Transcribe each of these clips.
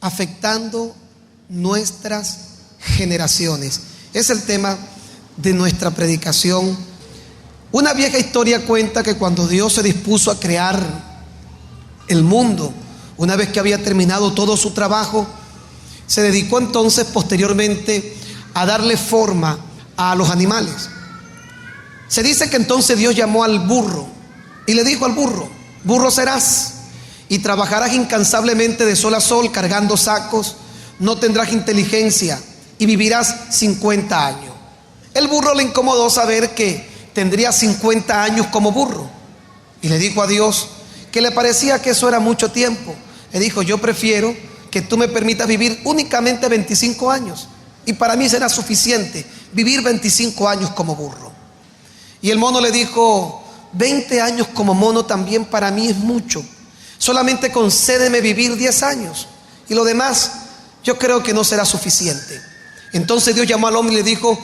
afectando nuestras generaciones. Es el tema de nuestra predicación. Una vieja historia cuenta que cuando Dios se dispuso a crear el mundo, una vez que había terminado todo su trabajo, se dedicó entonces posteriormente a darle forma a los animales. Se dice que entonces Dios llamó al burro y le dijo al burro: burro serás y trabajarás incansablemente de sol a sol cargando sacos, no tendrás inteligencia y vivirás 50 años. El burro le incomodó saber que tendría 50 años como burro y le dijo a Dios que le parecía que eso era mucho tiempo. Le dijo: yo prefiero que tú me permitas vivir únicamente 25 años y para mí será suficiente vivir 25 años como burro. Y el mono le dijo: 20 años como mono también para mí es mucho, solamente concédeme vivir 10 años y lo demás yo creo que no será suficiente. Entonces Dios llamó al hombre y le dijo: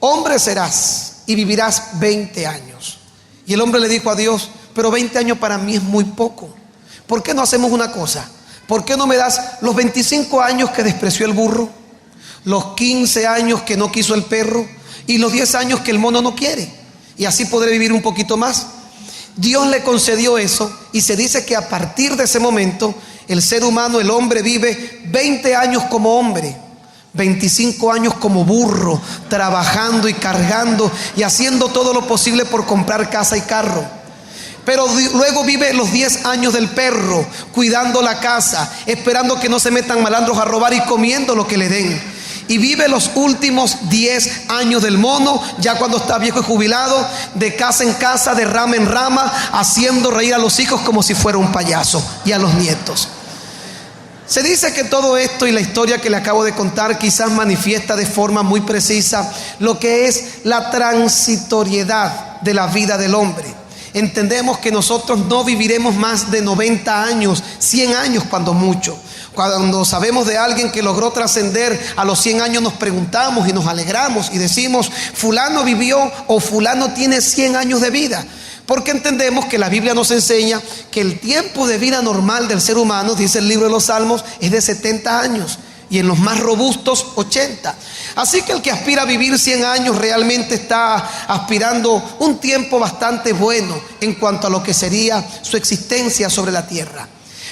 hombre serás y vivirás 20 años. Y el hombre le dijo a Dios: pero 20 años para mí es muy poco. ¿Por qué no hacemos una cosa? ¿Por qué no me das los 25 años que despreció el burro, los 15 años que no quiso el perro y los 10 años que el mono no quiere? Y así podré vivir un poquito más. Dios le concedió eso y se dice que a partir de ese momento el ser humano, el hombre, vive 20 años como hombre, 25 años como burro, trabajando y cargando y haciendo todo lo posible por comprar casa y carro. Pero luego vive los 10 años del perro, cuidando la casa, esperando que no se metan malandros a robar y comiendo lo que le den. Y vive los últimos 10 años del mono, ya cuando está viejo y jubilado, de casa en casa, de rama en rama, haciendo reír a los hijos como si fuera un payaso y a los nietos. Se dice que todo esto y la historia que le acabo de contar quizás manifiesta de forma muy precisa lo que es la transitoriedad de la vida del hombre. Entendemos que nosotros no viviremos más de 90 años, 100 años cuando mucho. Cuando sabemos de alguien que logró trascender a los 100 años, nos preguntamos y nos alegramos y decimos: fulano vivió o fulano tiene 100 años de vida. Porque entendemos que la Biblia nos enseña que el tiempo de vida normal del ser humano, dice el libro de los Salmos, es de 70 años. Y en los más robustos 80. Así que el que aspira a vivir 100 años realmente está aspirando un tiempo bastante bueno en cuanto a lo que sería su existencia sobre la tierra.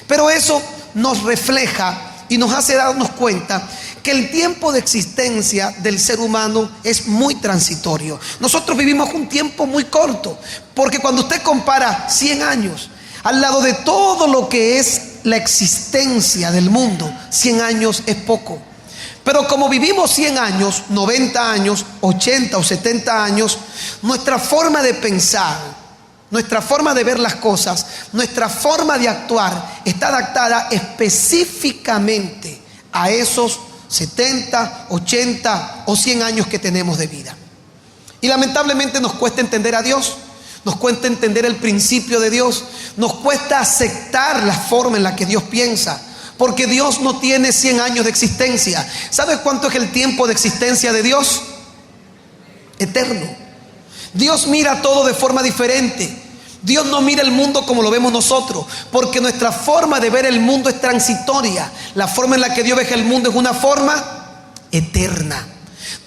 Pero eso nos refleja y nos hace darnos cuenta que el tiempo de existencia del ser humano es muy transitorio. Nosotros vivimos un tiempo muy corto, porque cuando usted compara 100 años al lado de todo lo que es la existencia del mundo, 100 años es poco. Pero como vivimos 100 años, 90 años, 80 o 70 años, nuestra forma de pensar, nuestra forma de ver las cosas, nuestra forma de actuar está adaptada específicamente a esos 70, 80 o 100 años que tenemos de vida. Y lamentablemente nos cuesta entender a Dios. Nos cuesta entender el principio de Dios. Nos cuesta aceptar la forma en la que Dios piensa. Porque Dios no tiene 100 años de existencia. ¿Sabes cuánto es el tiempo de existencia de Dios? Eterno. Dios mira todo de forma diferente. Dios no mira el mundo como lo vemos nosotros, porque nuestra forma de ver el mundo es transitoria. La forma en la que Dios ve el mundo es una forma eterna.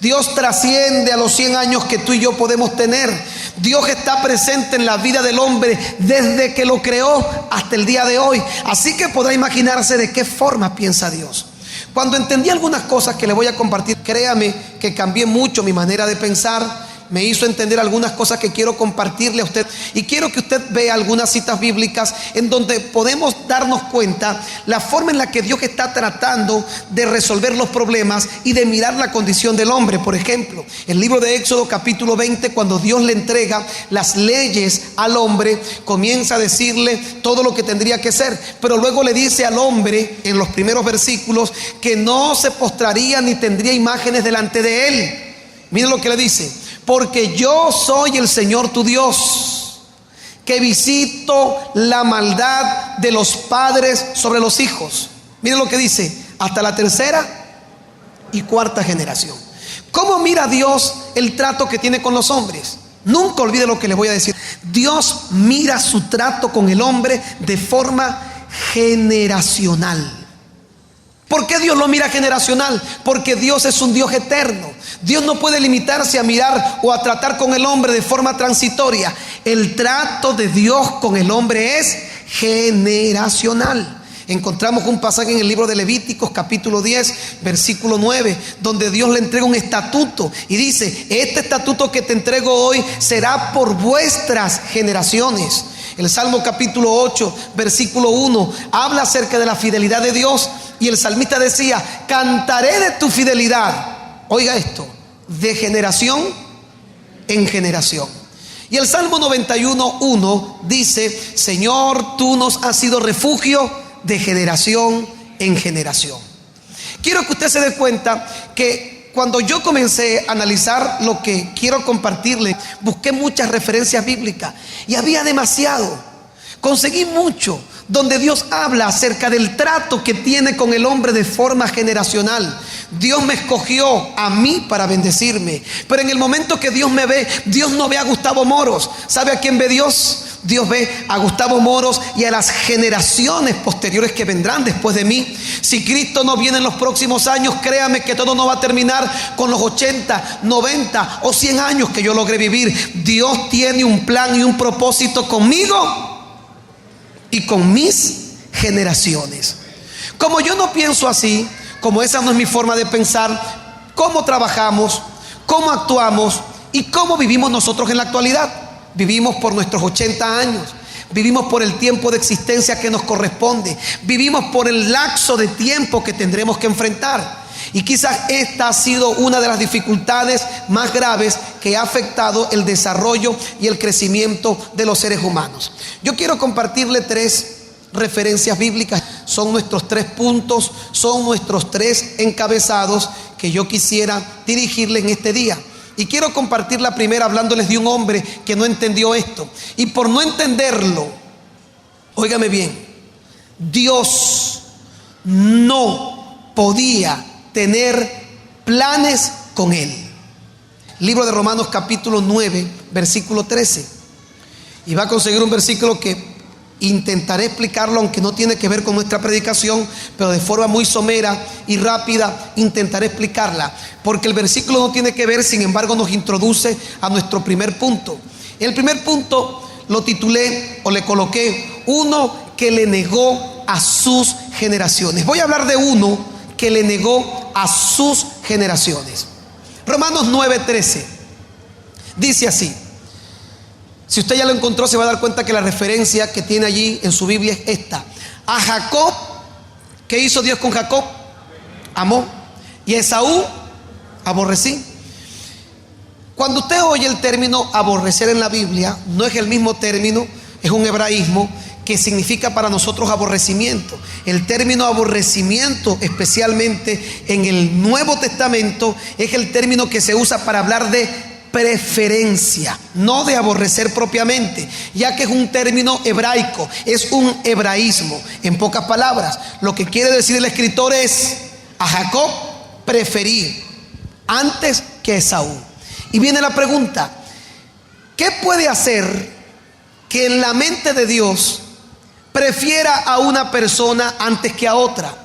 Dios trasciende a los 100 años que tú y yo podemos tener. Dios está presente en la vida del hombre desde que lo creó hasta el día de hoy. Así que podrá imaginarse de qué forma piensa Dios. Cuando entendí algunas cosas que le voy a compartir, créame que cambié mucho mi manera de pensar. Me hizo entender algunas cosas que quiero compartirle a usted. Y quiero que usted vea algunas citas bíblicas en donde podemos darnos cuenta la forma en la que Dios está tratando de resolver los problemas y de mirar la condición del hombre. Por ejemplo, el libro de Éxodo capítulo 20, cuando Dios le entrega las leyes al hombre, comienza a decirle todo lo que tendría que ser. Pero luego le dice al hombre en los primeros versículos que no se postraría ni tendría imágenes delante de él. Miren lo que le dice: porque yo soy el Señor tu Dios, que visito la maldad de los padres sobre los hijos. Miren lo que dice: hasta la tercera y cuarta generación. ¿Cómo mira Dios el trato que tiene con los hombres? Nunca olvide lo que le voy a decir. Dios mira su trato con el hombre de forma generacional. Porque Dios lo mira generacional? Porque Dios es un Dios eterno. Dios no puede limitarse a mirar o a tratar con el hombre de forma transitoria. El trato de Dios con el hombre es generacional. Encontramos un pasaje en el libro de Levíticos capítulo 10 versículo 9, donde Dios le entrega un estatuto y dice: este estatuto que te entrego hoy será por vuestras generaciones. El Salmo capítulo 8 versículo 1 habla acerca de la fidelidad de Dios, y el salmista decía: cantaré de tu fidelidad, oiga esto, de generación en generación. Y el Salmo 91:1 dice: Señor, tú nos has sido refugio de generación en generación. Quiero que usted se dé cuenta que cuando yo comencé a analizar lo que quiero compartirle, busqué muchas referencias bíblicas y había demasiado. Conseguí mucho donde Dios habla acerca del trato que tiene con el hombre de forma generacional. Dios me escogió a mí para bendecirme, pero en el momento que Dios me ve, Dios no ve a Gustavo Moros. ¿Sabe a quién ve Dios? Dios ve a Gustavo Moros y a las generaciones posteriores que vendrán después de mí. Si Cristo no viene en los próximos años, créame que todo no va a terminar con los 80, 90 o 100 años que yo logré vivir. Dios tiene un plan y un propósito conmigo y con mis generaciones. Como yo no pienso así, como esa no es mi forma de pensar, cómo trabajamos, cómo actuamos y cómo vivimos nosotros en la actualidad. Vivimos por nuestros 80 años, vivimos por el tiempo de existencia que nos corresponde, vivimos por el lapso de tiempo que tendremos que enfrentar. Y quizás esta ha sido una de las dificultades más graves que ha afectado el desarrollo y el crecimiento de los seres humanos. Yo quiero compartirle 3 referencias bíblicas. Son nuestros 3 puntos, son nuestros 3 encabezados que yo quisiera dirigirle en este día. Y quiero compartir la primera hablándoles de un hombre que no entendió esto. Y por no entenderlo, óigame bien, Dios no podía tener planes con él. Libro de Romanos capítulo 9 versículo 13. Y va a conseguir un versículo que intentaré explicarlo, aunque no tiene que ver con nuestra predicación, pero de forma muy somera y rápida intentaré explicarla, porque el versículo no tiene que ver, sin embargo nos introduce a nuestro primer punto. El primer punto lo titulé o le coloqué: uno que le negó a sus generaciones. Voy a hablar de uno que le negó a sus generaciones. Romanos 9:13 dice así. Si usted ya lo encontró, se va a dar cuenta que la referencia que tiene allí en su Biblia es esta. A Jacob, ¿qué hizo Dios con Jacob? Amó. Y a Esaú, aborrecí. Cuando usted oye el término aborrecer en la Biblia, no es el mismo término, es un hebraísmo que significa para nosotros aborrecimiento. El término aborrecimiento, especialmente en el Nuevo Testamento, es el término que se usa para hablar de preferencia, no de aborrecer propiamente, ya que es un término hebraico, es un hebraísmo. En pocas palabras, lo que quiere decir el escritor es: a Jacob preferí antes que a Esaú. Y viene la pregunta: ¿qué puede hacer que en la mente de Dios prefiera a una persona antes que a otra?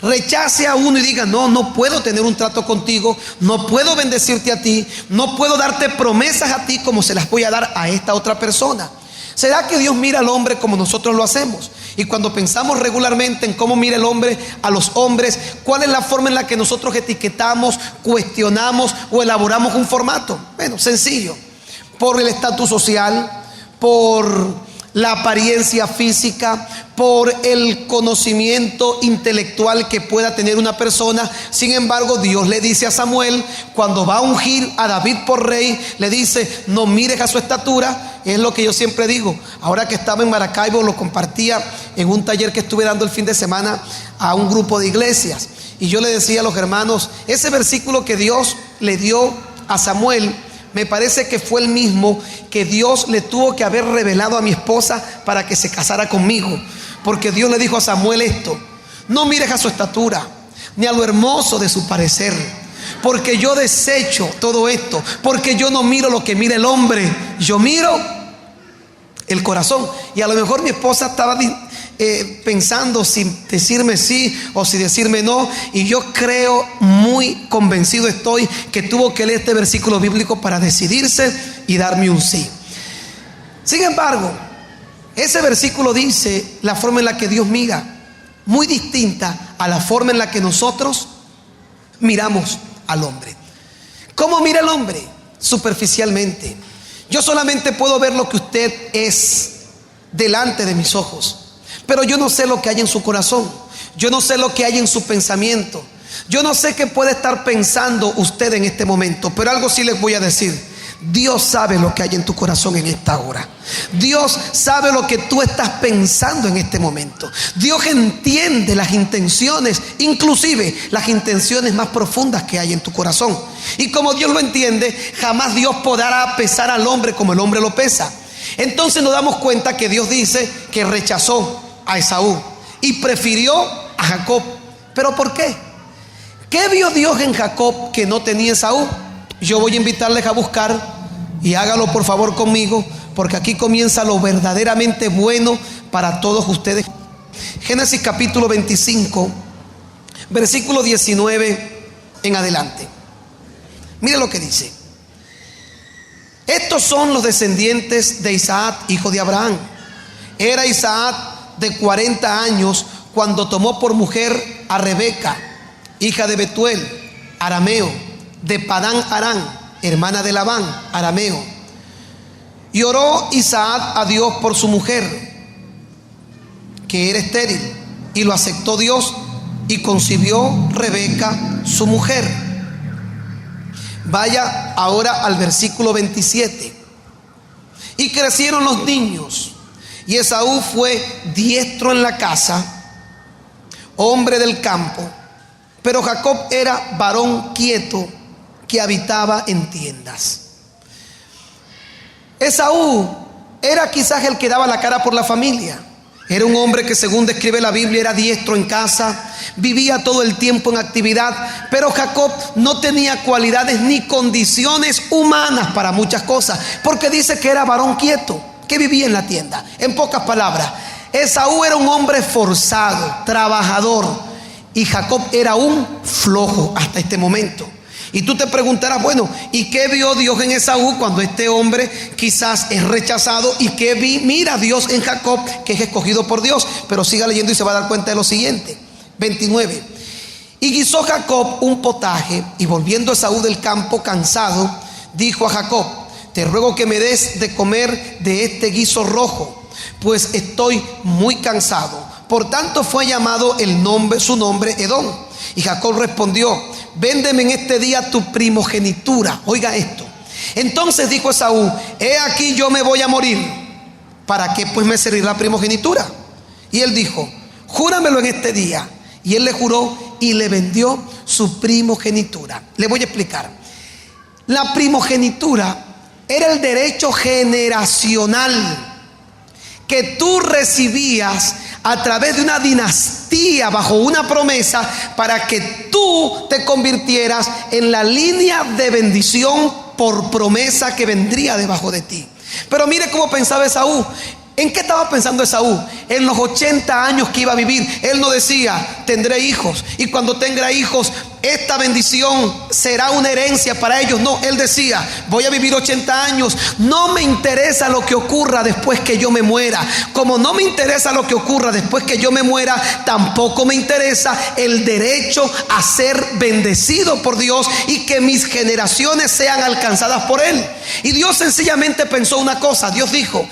Rechace a uno y diga: no puedo tener un trato contigo, no puedo bendecirte a ti, no puedo darte promesas a ti como se las voy a dar a esta otra persona. ¿Será que Dios mira al hombre como nosotros lo hacemos? Y cuando pensamos regularmente en cómo mira el hombre a los hombres, ¿cuál es la forma en la que nosotros etiquetamos, cuestionamos o elaboramos un formato? Bueno, sencillo: por el estatus social, por la apariencia física, por el conocimiento intelectual que pueda tener una persona. Sin embargo, Dios le dice a Samuel, cuando va a ungir a David por rey, le dice: no mires a su estatura. Es lo que yo siempre digo. Ahora que estaba en Maracaibo, lo compartía en un taller que estuve dando el fin de semana a un grupo de iglesias, y yo le decía a los hermanos, ese versículo que Dios le dio a Samuel, me parece que fue el mismo que Dios le tuvo que haber revelado a mi esposa para que se casara conmigo. Porque Dios le dijo a Samuel esto: no mires a su estatura, ni a lo hermoso de su parecer, porque yo desecho todo esto. Porque yo no miro lo que mira el hombre, yo miro el corazón. Y a lo mejor mi esposa estaba pensando si decirme sí o si decirme no, y yo creo, muy convencido estoy, que tuvo que leer este versículo bíblico para decidirse y darme un sí. Sin embargo, ese versículo dice la forma en la que Dios mira, muy distinta a la forma en la que nosotros miramos al hombre. ¿Cómo mira el hombre? Superficialmente. Yo solamente puedo ver lo que usted es delante de mis ojos, pero yo no sé lo que hay en su corazón. Yo no sé lo que hay en su pensamiento. Yo no sé qué puede estar pensando usted en este momento, pero algo sí les voy a decir. Dios sabe lo que hay en tu corazón en esta hora. Dios sabe lo que tú estás pensando en este momento. Dios entiende las intenciones, inclusive las intenciones más profundas que hay en tu corazón. Y como Dios lo entiende, jamás Dios podrá pesar al hombre como el hombre lo pesa. Entonces nos damos cuenta que Dios dice que rechazó a Esaú y prefirió a Jacob. ¿Pero por qué? ¿Qué vio Dios en Jacob que no tenía Esaú? Yo voy a invitarles a buscar, y hágalo por favor conmigo, porque aquí comienza lo verdaderamente bueno para todos ustedes. Génesis capítulo 25, versículo 19 en adelante. Mire lo que dice. Estos son los descendientes de Isaac, hijo de Abraham. Era Isaac de 40 años cuando tomó por mujer a Rebeca, hija de Betuel, arameo, de Padán Aram, hermana de Labán, arameo. Y oró Isaac a Dios por su mujer, que era estéril, y lo aceptó Dios, y concibió Rebeca su mujer. Vaya ahora al versículo 27. Y crecieron los niños, y Esaú fue diestro en la casa, hombre del campo, pero Jacob era varón quieto, que habitaba en tiendas. Esaú era quizás el que daba la cara por la familia. Era un hombre que, según describe la Biblia, era diestro en casa, vivía todo el tiempo en actividad, pero Jacob no tenía cualidades ni condiciones humanas para muchas cosas, porque dice que era varón quieto, que vivía en la tienda. En pocas palabras, Esaú era un hombre forzado, trabajador, y Jacob era un flojo hasta este momento. Y tú te preguntarás, bueno, ¿y qué vio Dios en Esaú cuando este hombre quizás es rechazado? ¿Y qué mira Dios en Jacob, que es escogido por Dios? Pero siga leyendo y se va a dar cuenta de lo siguiente. 29. Y guisó Jacob un potaje, y volviendo Esaú del campo cansado, dijo a Jacob: te ruego que me des de comer de este guiso rojo, pues estoy muy cansado. Por tanto fue llamado su nombre Edom. Y Jacob respondió: véndeme en este día tu primogenitura. Oiga esto. Entonces dijo Esaú: he aquí yo me voy a morir, ¿para qué pues me servirá la primogenitura? Y él dijo: júramelo en este día. Y él le juró y le vendió su primogenitura. Le voy a explicar. La primogenitura era el derecho generacional que tú recibías a través de una dinastía bajo una promesa para que tú te convirtieras en la línea de bendición por promesa que vendría debajo de ti. Pero mire cómo pensaba Esaú. ¿En qué estaba pensando Esaú? En los 80 años que iba a vivir. Él no decía: tendré hijos, y cuando tenga hijos esta bendición será una herencia para ellos. No, él decía: voy a vivir 80 años, no me interesa lo que ocurra después que yo me muera. Como no me interesa lo que ocurra después que yo me muera, tampoco me interesa el derecho a ser bendecido por Dios y que mis generaciones sean alcanzadas por Él. Y Dios sencillamente pensó una cosa. Dios dijo: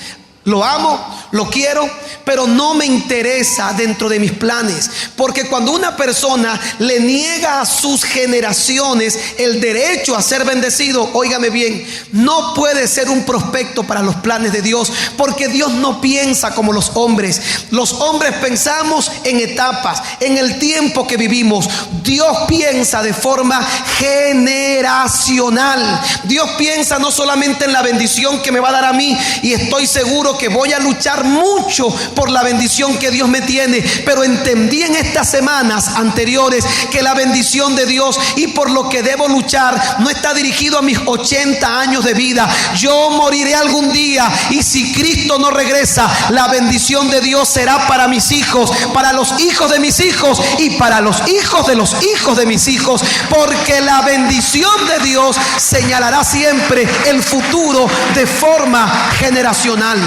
lo amo, lo quiero, pero no me interesa dentro de mis planes. Porque cuando una persona le niega a sus generaciones el derecho a ser bendecido, óigame bien, no puede ser un prospecto para los planes de Dios. Porque Dios no piensa como los hombres. Los hombres pensamos en etapas, en el tiempo que vivimos. Dios piensa de forma generacional. Dios piensa no solamente en la bendición que me va a dar a mí, y estoy seguro que voy a luchar luchar mucho por la bendición que Dios me tiene, pero entendí en estas semanas anteriores que la bendición de Dios y por lo que debo luchar no está dirigido a mis 80 años de vida. Yo moriré algún día, y si Cristo no regresa, la bendición de Dios será para mis hijos, para los hijos de mis hijos y para los hijos de mis hijos, porque la bendición de Dios señalará siempre el futuro de forma generacional.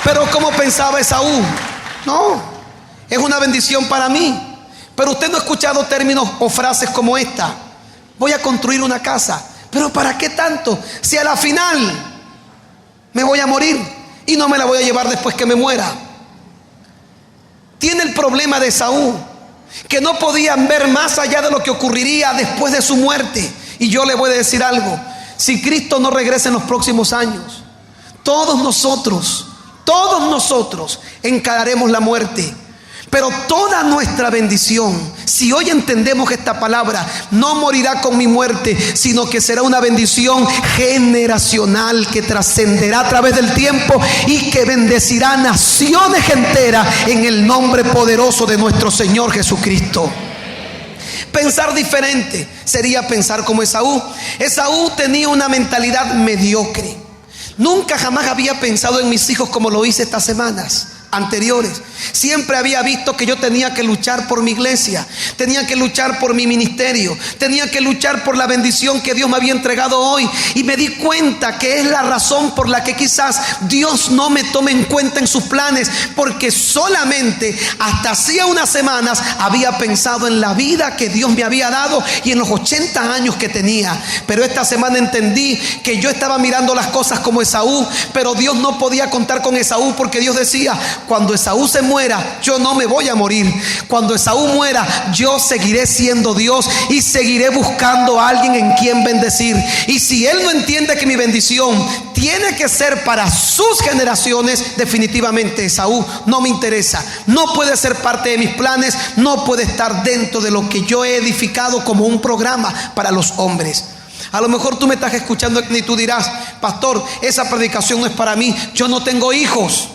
Pero ¿cómo pensaba Esaú? No, es una bendición para mí. Pero usted no ha escuchado términos o frases como esta: voy a construir una casa. ¿Pero para qué tanto? Si a la final me voy a morir y no me la voy a llevar después que me muera. Tiene el problema de Esaú, que no podían ver más allá de lo que ocurriría después de su muerte. Y yo le voy a decir algo: si Cristo no regresa en los próximos años, todos nosotros encararemos la muerte. Pero toda nuestra bendición, si hoy entendemos esta palabra, no morirá con mi muerte, sino que será una bendición generacional que trascenderá a través del tiempo y que bendecirá naciones enteras en el nombre poderoso de nuestro Señor Jesucristo. Pensar diferente sería pensar como Esaú. Esaú tenía una mentalidad mediocre. Nunca jamás había pensado en mis hijos como lo hice estas semanas anteriores. Siempre había visto que yo tenía que luchar por mi iglesia, tenía que luchar por mi ministerio, tenía que luchar por la bendición que Dios me había entregado hoy. Y me di cuenta que es la razón por la que quizás Dios no me tome en cuenta en sus planes, porque solamente hasta hacía unas semanas había pensado en la vida que Dios me había dado y en los 80 años que tenía. Pero esta semana entendí que yo estaba mirando las cosas como Esaú, pero Dios no podía contar con Esaú, porque Dios decía: cuando Esaú se muera, yo no me voy a morir. Cuando Esaú muera, yo seguiré siendo Dios y seguiré buscando a alguien en quien bendecir. Y si él no entiende que mi bendición tiene que ser para sus generaciones, definitivamente Esaú no me interesa, no puede ser parte de mis planes, no puede estar dentro de lo que yo he edificado como un programa para los hombres. A lo mejor tú me estás escuchando y tú dirás: pastor, esa predicación no es para mí, yo no tengo hijos.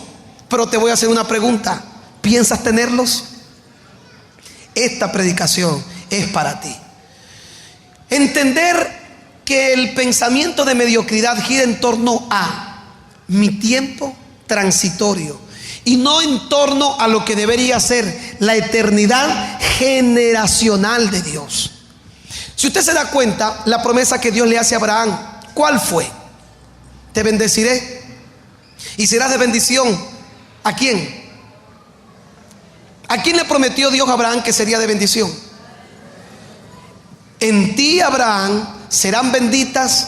Pero te voy a hacer una pregunta: ¿piensas tenerlos? Esta predicación es para ti. Entender que el pensamiento de mediocridad gira en torno a mi tiempo transitorio y no en torno a lo que debería ser la eternidad generacional de Dios. Si usted se da cuenta, la promesa que Dios le hace a Abraham, ¿cuál fue? Te bendeciré y serás de bendición. ¿A quién? ¿A quién le prometió Dios a Abraham que sería de bendición? En ti, Abraham, serán benditas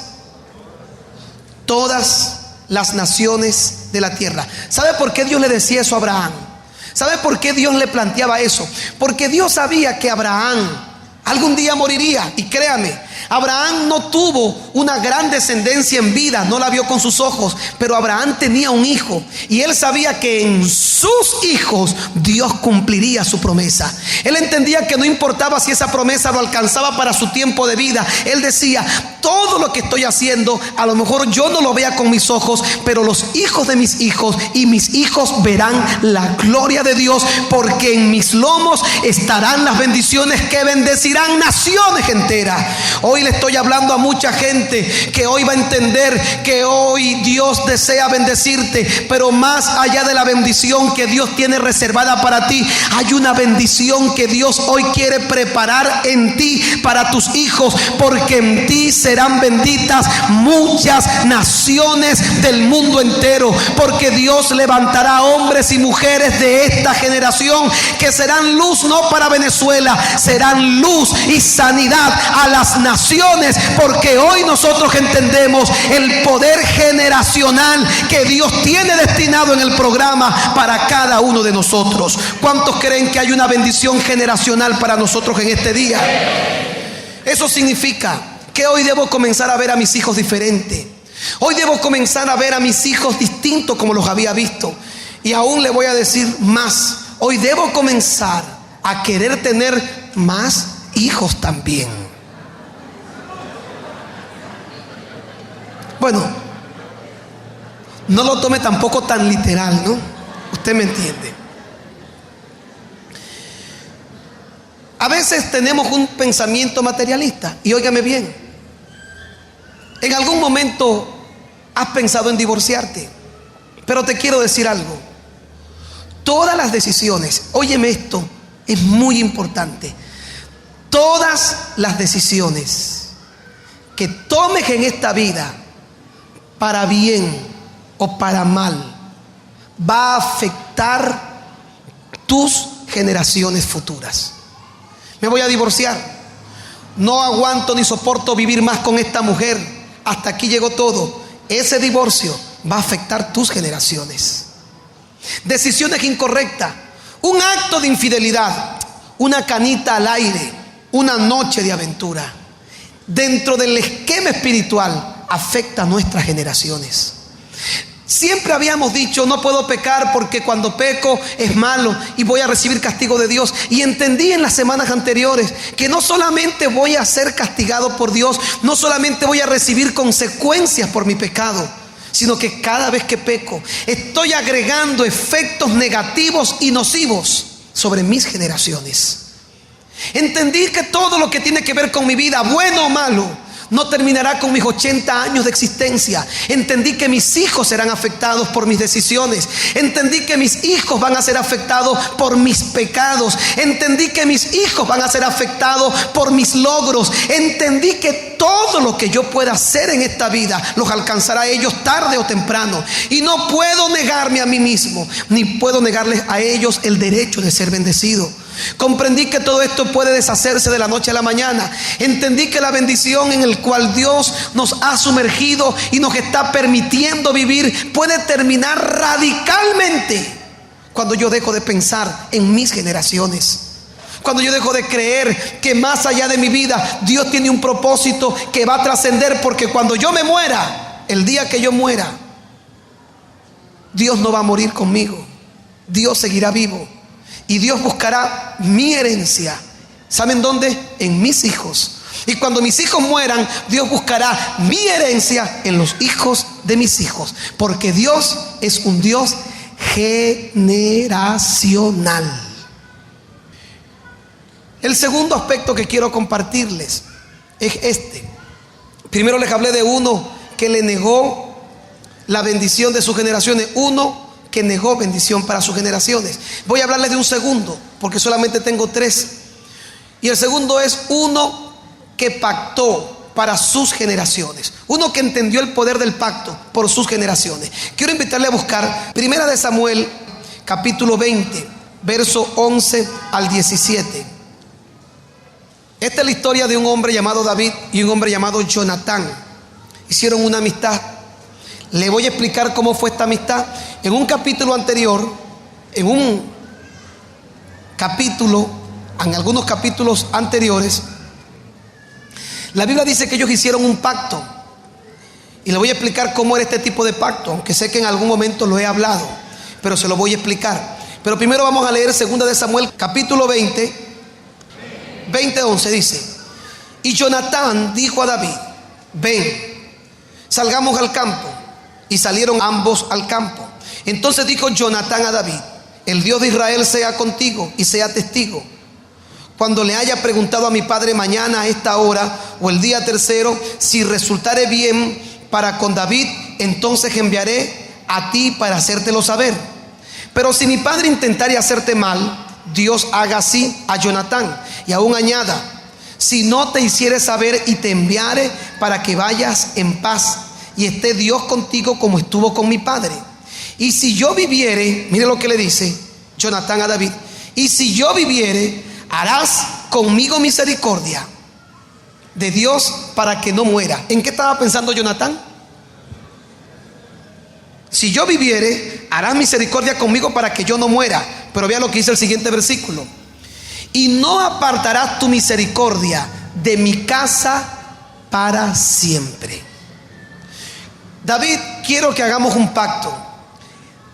todas las naciones de la tierra. ¿Sabe por qué Dios le decía eso a Abraham? ¿Sabe por qué Dios le planteaba eso? Porque Dios sabía que Abraham algún día moriría. Y créame, Abraham no tuvo una gran descendencia en vida, no la vio con sus ojos, pero Abraham tenía un hijo y él sabía que en sus hijos Dios cumpliría su promesa. Él entendía que no importaba si esa promesa lo alcanzaba para su tiempo de vida. Él decía: todo lo que estoy haciendo, a lo mejor yo no lo vea con mis ojos, pero los hijos de mis hijos y mis hijos verán la gloria de Dios, porque en mis lomos estarán las bendiciones que bendecirán naciones enteras. Hoy le estoy hablando a mucha gente que hoy va a entender que hoy Dios desea bendecirte, pero más allá de la bendición que Dios tiene reservada para ti, hay una bendición que Dios hoy quiere preparar en ti para tus hijos, porque en ti serán benditas muchas naciones del mundo entero, porque Dios levantará hombres y mujeres de esta generación que serán luz no para Venezuela, serán luz y sanidad a las naciones, porque hoy nosotros entendemos el poder generacional que Dios tiene destinado en el programa para cada uno de nosotros. ¿Cuántos creen que hay una bendición generacional para nosotros en este día? Eso significa que hoy debo comenzar a ver a mis hijos diferente. Hoy debo comenzar a ver a mis hijos distintos como los había visto. Y aún le voy a decir más: hoy debo comenzar a querer tener más hijos también. Bueno, No lo tome tampoco tan literal, ¿no? Usted me entiende. A veces tenemos un pensamiento materialista. Y óigame bien, en algún momento has pensado en divorciarte. Pero te quiero decir algo. Todas las decisiones, óyeme esto, es muy importante. Todas las decisiones que tomes en esta vida, para bien o para mal, va a afectar tus generaciones futuras. Me voy a divorciar. No aguanto ni soporto vivir más con esta mujer. Hasta aquí llegó todo. Ese divorcio va a afectar tus generaciones. Decisiones incorrectas, un acto de infidelidad, una canita al aire, una noche de aventura, dentro del esquema espiritual, afecta a nuestras generaciones. Siempre habíamos dicho, no puedo pecar porque cuando peco es malo y voy a recibir castigo de Dios. Y entendí en las semanas anteriores que no solamente voy a ser castigado por Dios, no solamente voy a recibir consecuencias por mi pecado, sino que cada vez que peco estoy agregando efectos negativos y nocivos sobre mis generaciones. Entendí que todo lo que tiene que ver con mi vida, bueno o malo, no terminará con mis 80 años de existencia. Entendí que mis hijos serán afectados por mis decisiones. Entendí que mis hijos van a ser afectados por mis pecados. Entendí que mis hijos van a ser afectados por mis logros. Entendí que todo lo que yo pueda hacer en esta vida los alcanzará a ellos tarde o temprano. Y no puedo negarme a mí mismo, ni puedo negarles a ellos el derecho de ser bendecido. Comprendí que todo esto puede deshacerse de la noche a la mañana. Entendí que la bendición en el cual Dios nos ha sumergido y nos está permitiendo vivir puede terminar radicalmente cuando yo dejo de pensar en mis generaciones. Cuando yo dejo de creer que más allá de mi vida Dios tiene un propósito que va a trascender, porque cuando yo me muera, el día que yo muera, Dios no va a morir conmigo. Dios seguirá vivo. Y Dios buscará mi herencia. ¿Saben dónde? En mis hijos. Y cuando mis hijos mueran, Dios buscará mi herencia en los hijos de mis hijos. Porque Dios es un Dios generacional. El segundo aspecto que quiero compartirles es este. Primero les hablé de uno que le negó la bendición de sus generaciones. Uno que negó bendición para sus generaciones. Voy a hablarles de un segundo, porque solamente tengo 3. Y el segundo es uno que pactó para sus generaciones. Uno que entendió el poder del pacto por sus generaciones. Quiero invitarle a buscar Primera de Samuel, capítulo 20, verso 11 al 17. Esta es la historia de un hombre llamado David y un hombre llamado Jonatán. Hicieron una amistad. Le voy a explicar cómo fue esta amistad. En un capítulo anterior, en algunos capítulos anteriores, la Biblia dice que ellos hicieron un pacto. Y le voy a explicar cómo era este tipo de pacto, aunque sé que en algún momento lo he hablado, pero se lo voy a explicar. Pero primero vamos a leer 2 de Samuel, capítulo 20, 11 dice: y Jonatán dijo a David: ven, salgamos al campo. Y salieron ambos al campo. Entonces dijo Jonatán a David: el Dios de Israel sea contigo y sea testigo. Cuando le haya preguntado a mi padre mañana a esta hora o el día tercero, si resultare bien para con David, entonces enviaré a ti para hacértelo saber. Pero si mi padre intentare hacerte mal, Dios haga así a Jonatán. Y aún añada: si no te hiciere saber y te enviare para que vayas en paz, y esté Dios contigo como estuvo con mi padre. Y si yo viviere, mire lo que le dice Jonatán a David: y si yo viviere, harás conmigo misericordia de Dios para que no muera. ¿En qué estaba pensando Jonatán? Si yo viviere, harás misericordia conmigo para que yo no muera. Pero vea lo que dice el siguiente versículo: y no apartarás tu misericordia de mi casa para siempre. David, quiero que hagamos un pacto.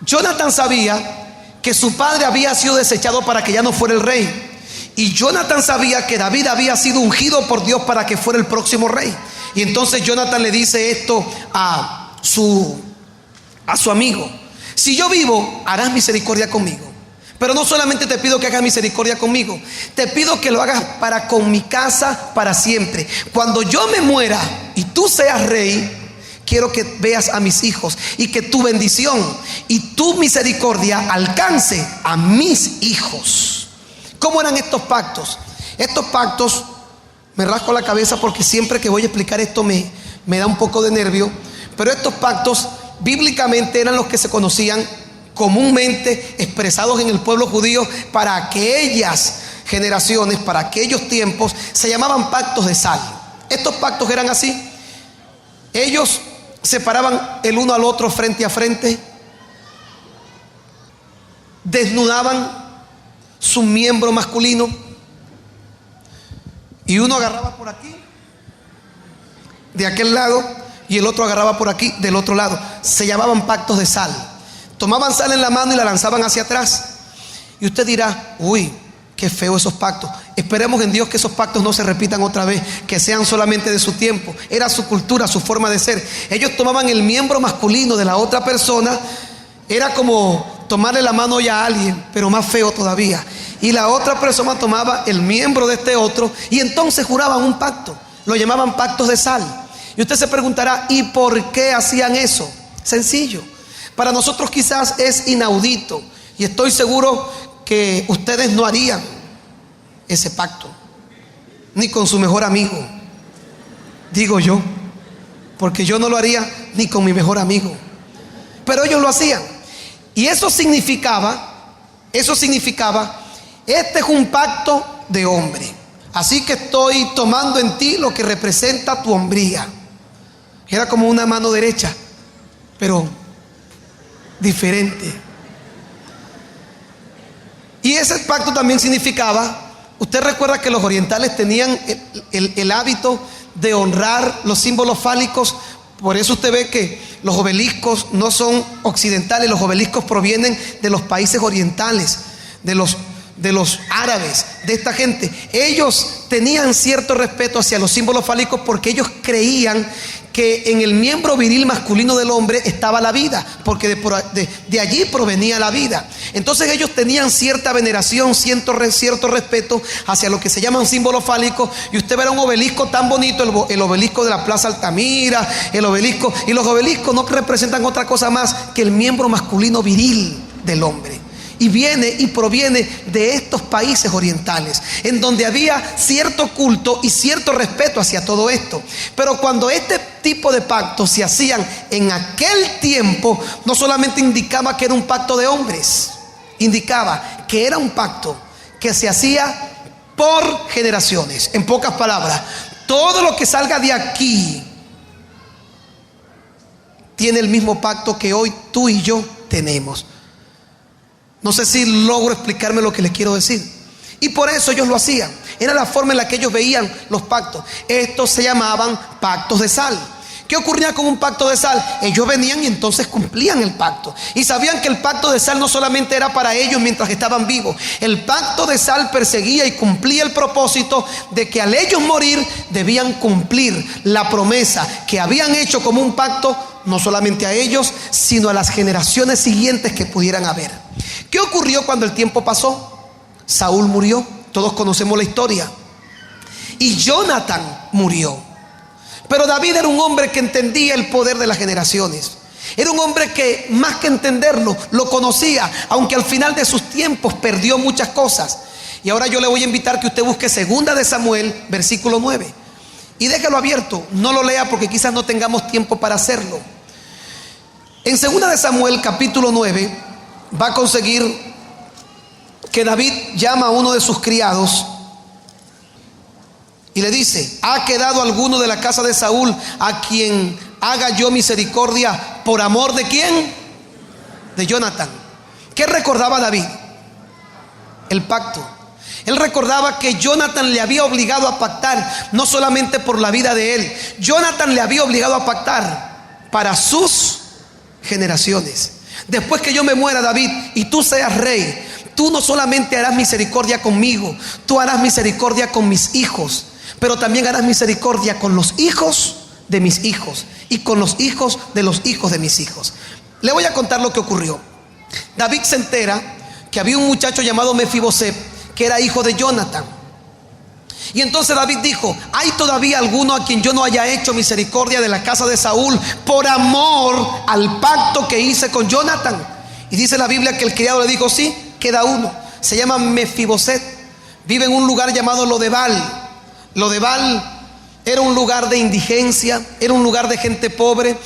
Jonatán sabía que su padre había sido desechado para que ya no fuera el rey. Y Jonatán sabía que David había sido ungido por Dios para que fuera el próximo rey. Y entonces Jonatán le dice esto a su a su amigo: si yo vivo, harás misericordia conmigo. Pero no solamente te pido que hagas misericordia conmigo, te pido que lo hagas para con mi casa para siempre. Cuando yo me muera y tú seas rey, quiero que veas a mis hijos y que tu bendición y tu misericordia alcance a mis hijos. ¿Cómo eran estos pactos? Estos pactos, me rasco la cabeza porque siempre que voy a explicar esto me da un poco de nervio, pero estos pactos bíblicamente eran los que se conocían comúnmente, expresados en el pueblo judío para aquellas generaciones, para aquellos tiempos, se llamaban pactos de sal. Estos pactos eran así: ellos separaban el uno al otro frente a frente, desnudaban su miembro masculino y uno agarraba por aquí de aquel lado y el otro agarraba por aquí del otro lado. Se llamaban pactos de sal. Tomaban sal en la mano y la lanzaban hacia atrás. Y usted dirá: uy, qué feo esos pactos. Esperemos en Dios que esos pactos no se repitan otra vez, que sean solamente de su tiempo. Era su cultura, su forma de ser. Ellos tomaban el miembro masculino de la otra persona. Era como tomarle la mano ya a alguien, pero más feo todavía. Y la otra persona tomaba el miembro de este otro y entonces juraban un pacto. Lo llamaban pactos de sal. Y usted se preguntará: ¿y por qué hacían eso? Sencillo. Para nosotros quizás es inaudito, y estoy seguro que ustedes no harían ese pacto, ni con su mejor amigo, digo yo, porque yo no lo haría ni con mi mejor amigo, pero ellos lo hacían. Y eso significaba, este es un pacto de hombre, así que estoy tomando en ti lo que representa tu hombría. Era como una mano derecha, pero diferente. Y ese pacto también significaba, usted recuerda que los orientales tenían el hábito de honrar los símbolos fálicos. Por eso usted ve que los obeliscos no son occidentales, los obeliscos provienen de los países orientales, de los árabes, de esta gente. Ellos tenían cierto respeto hacia los símbolos fálicos porque ellos creían que en el miembro viril masculino del hombre estaba la vida, porque de allí provenía la vida. Entonces ellos tenían cierta veneración, cierto respeto hacia lo que se llaman símbolos fálicos. Y usted verá un obelisco tan bonito, el obelisco de la Plaza Altamira, y los obeliscos no representan otra cosa más que el miembro masculino viril del hombre. Y viene y proviene de estos países orientales, en donde había cierto culto y cierto respeto hacia todo esto. Pero cuando este tipo de pactos se hacían en aquel tiempo, no solamente indicaba que era un pacto de hombres, indicaba que era un pacto que se hacía por generaciones. En pocas palabras, todo lo que salga de aquí tiene el mismo pacto que hoy tú y yo tenemos. No sé si logro explicarme lo que les quiero decir. Y por eso ellos lo hacían. Era la forma en la que ellos veían los pactos. Estos se llamaban pactos de sal. ¿Qué ocurría con un pacto de sal? Ellos venían y entonces cumplían el pacto. Y sabían que el pacto de sal no solamente era para ellos mientras estaban vivos. El pacto de sal perseguía y cumplía el propósito de que al ellos morir debían cumplir la promesa que habían hecho como un pacto, no solamente a ellos, sino a las generaciones siguientes que pudieran haber. ¿Qué ocurrió cuando el tiempo pasó? Saúl murió, todos conocemos la historia. Y Jonatán murió. Pero David era un hombre que entendía el poder de las generaciones. Era un hombre que más que entenderlo, lo conocía, aunque al final de sus tiempos perdió muchas cosas. Y ahora yo le voy a invitar que usted busque 2 de Samuel, versículo 9. Y déjalo abierto, no lo lea porque quizás no tengamos tiempo para hacerlo. En 2 de Samuel, capítulo 9, va a conseguir que David llama a uno de sus criados y le dice: ¿ha quedado alguno de la casa de Saúl a quien haga yo misericordia por amor de quién? De Jonatán. ¿Qué recordaba David? El pacto. Él recordaba que Jonatán le había obligado a pactar, no solamente por la vida de él. Jonatán le había obligado a pactar para sus generaciones. Después que yo me muera, David, y tú seas rey, tú no solamente harás misericordia conmigo, tú harás misericordia con mis hijos, pero también harás misericordia con los hijos de mis hijos y con los hijos de mis hijos. Le voy a contar lo que ocurrió. David se entera que había un muchacho llamado Mefiboset, que era hijo de Jonathan. Y entonces David dijo: ¿hay todavía alguno a quien yo no haya hecho misericordia de la casa de Saúl por amor al pacto que hice con Jonathan? Y dice la Biblia que el criado le dijo: sí, queda uno, se llama Mefiboset, vive en un lugar llamado Lodebal. Lodebal era un lugar de indigencia, era un lugar de gente pobre,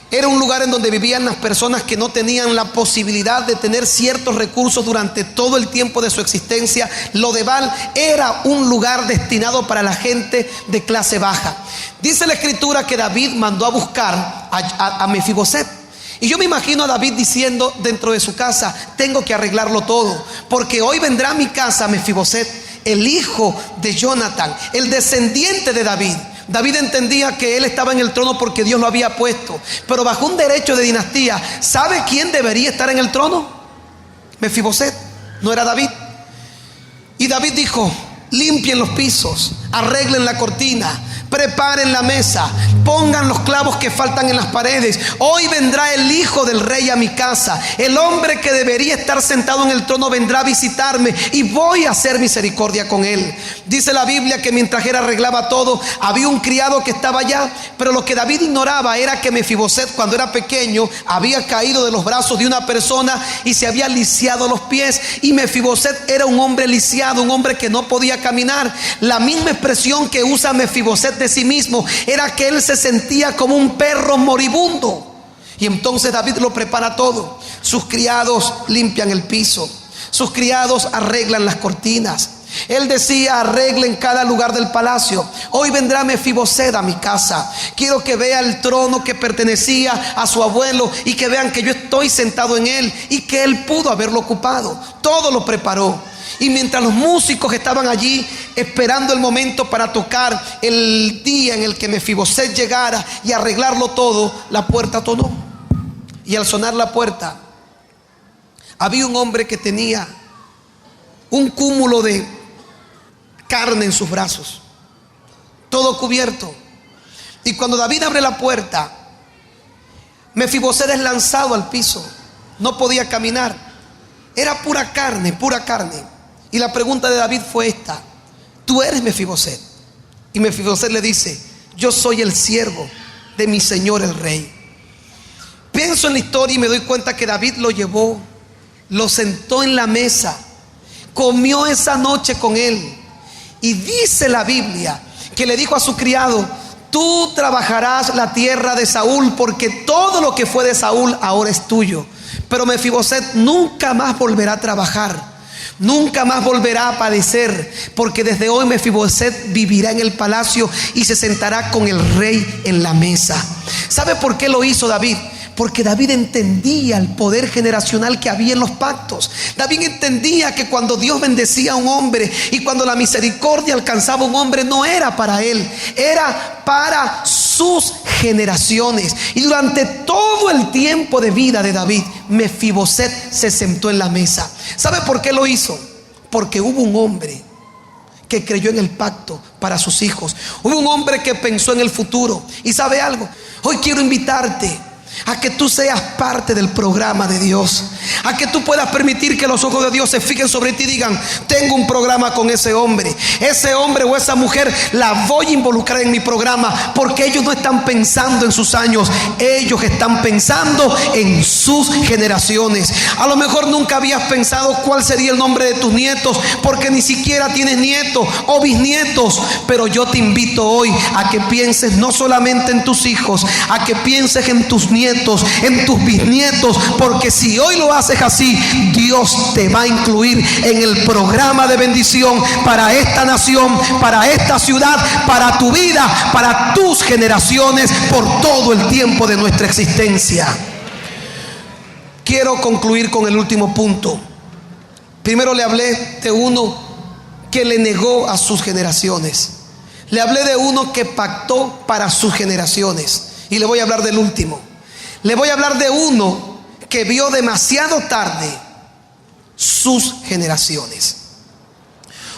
era un lugar en donde vivían las personas que no tenían la posibilidad de tener ciertos recursos durante todo el tiempo de su existencia. Lodebal era un lugar destinado para la gente de clase baja. Dice la escritura que David mandó a buscar a Mefiboset. Y yo me imagino a David diciendo dentro de su casa: tengo que arreglarlo todo, porque hoy vendrá a mi casa Mefiboset, el hijo de Jonathan, el descendiente de David. David entendía que él estaba en el trono porque Dios lo había puesto, pero bajo un derecho de dinastía. ¿Sabe quién debería estar en el trono? Mefiboset, no era David. Y David dijo: limpien los pisos, arreglen la cortina, preparen la mesa, pongan los clavos que faltan en las paredes. Hoy vendrá el hijo del rey a mi casa. El hombre que debería estar sentado en el trono vendrá a visitarme y voy a hacer misericordia con él. Dice la Biblia que mientras él arreglaba todo, había un criado que estaba allá. Pero lo que David ignoraba era que Mefiboset, cuando era pequeño, había caído de los brazos de una persona y se había lisiado los pies. Y Mefiboset era un hombre lisiado, un hombre que no podía caminar. La misma expresión que usa Mefiboset de sí mismo era que él se sentía como un perro moribundo. Y entonces David lo prepara todo. Sus criados limpian el piso, sus criados arreglan las cortinas. Él decía: arreglen cada lugar del palacio. Hoy vendrá Mefiboset a mi casa. Quiero que vea el trono que pertenecía a su abuelo y que vean que yo estoy sentado en él y que él pudo haberlo ocupado. Todo lo preparó. Y mientras los músicos estaban allí esperando el momento para tocar el día en el que Mefiboset llegara y arreglarlo todo, la puerta sonó. Y al sonar la puerta, había un hombre que tenía un cúmulo de carne en sus brazos, todo cubierto. Y cuando David abre la puerta, Mefiboset es lanzado al piso. No podía caminar. Era pura carne, pura carne. Y la pregunta de David fue esta: ¿tú eres Mefiboset? Y Mefiboset le dice: yo soy el siervo de mi señor el rey. Pienso en la historia y me doy cuenta que David lo llevó, lo sentó en la mesa, comió esa noche con él. Y dice la Biblia que le dijo a su criado: tú trabajarás la tierra de Saúl, porque todo lo que fue de Saúl ahora es tuyo. Pero Mefiboset nunca más volverá a trabajar, nunca más volverá a padecer, porque desde hoy Mefiboset vivirá en el palacio y se sentará con el rey en la mesa. ¿Sabe por qué lo hizo David? Porque David entendía el poder generacional que había en los pactos. David entendía que cuando Dios bendecía a un hombre y cuando la misericordia alcanzaba a un hombre, no era para él, era para sus generaciones. Y durante todo el tiempo de vida de David, Mefiboset se sentó en la mesa. ¿Sabe por qué lo hizo? Porque hubo un hombre que creyó en el pacto para sus hijos. Hubo un hombre que pensó en el futuro. Y ¿sabe algo? Hoy quiero invitarte a que tú seas parte del programa de Dios, a que tú puedas permitir que los ojos de Dios se fijen sobre ti y digan: tengo un programa con ese hombre o esa mujer, la voy a involucrar en mi programa, porque ellos no están pensando en sus años, ellos están pensando en sus generaciones. A lo mejor nunca habías pensado cuál sería el nombre de tus nietos, porque ni siquiera tienes nietos o bisnietos, pero yo te invito hoy a que pienses no solamente en tus hijos, a que pienses en tus nietos, en tus bisnietos, porque si hoy lo haces así, Dios te va a incluir en el programa de bendición para esta nación, para esta ciudad, para tu vida, para tus generaciones, por todo el tiempo de nuestra existencia. Quiero concluir con el último punto. Primero le hablé de uno que le negó a sus generaciones. Le hablé de uno que pactó para sus generaciones. Y le voy a hablar del último. Le voy a hablar de uno que vio demasiado tarde sus generaciones.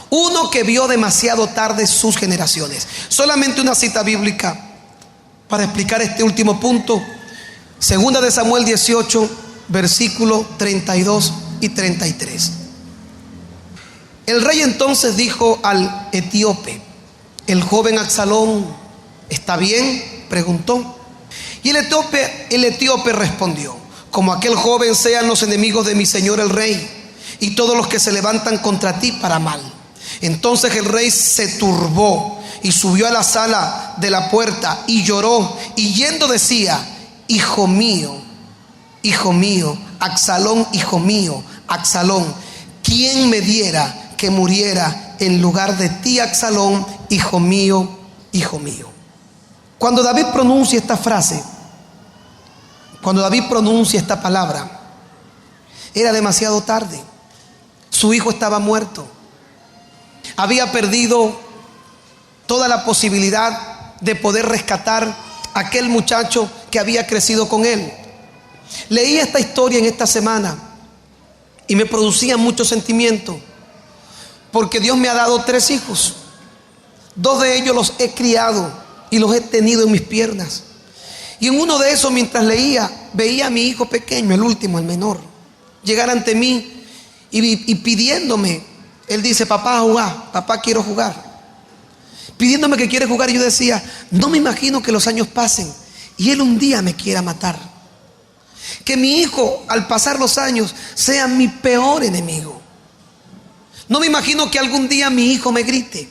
Uno que vio demasiado tarde sus generaciones. Solamente una cita bíblica para explicar este último punto. Segunda de Samuel 18, versículos 32 y 33. El rey entonces dijo al etíope: ¿el joven Absalón está bien?, preguntó. Y el etíope respondió: como aquel joven sean los enemigos de mi señor el rey, y todos los que se levantan contra ti para mal. Entonces el rey se turbó y subió a la sala de la puerta y lloró, y yendo decía: hijo mío, Absalón, hijo mío, Absalón, ¿quién me diera que muriera en lugar de ti, Absalón, hijo mío, hijo mío? Cuando David pronuncia esta frase, cuando David pronuncia esta palabra, era demasiado tarde. Su hijo estaba muerto. Había perdido toda la posibilidad de poder rescatar a aquel muchacho que había crecido con él. Leí esta historia en esta semana y me producía mucho sentimiento, porque Dios me ha dado 3 hijos. 2 de ellos los he criado y los he tenido en mis piernas. Y en uno de esos, mientras leía, veía a mi hijo pequeño, el último, el menor, llegar ante mí y pidiéndome. Él dice: papá, jugar, papá, quiero jugar. Pidiéndome que quiere jugar. Y yo decía: no me imagino que los años pasen y él un día me quiera matar. Que mi hijo, al pasar los años, sea mi peor enemigo. No me imagino que algún día mi hijo me grite.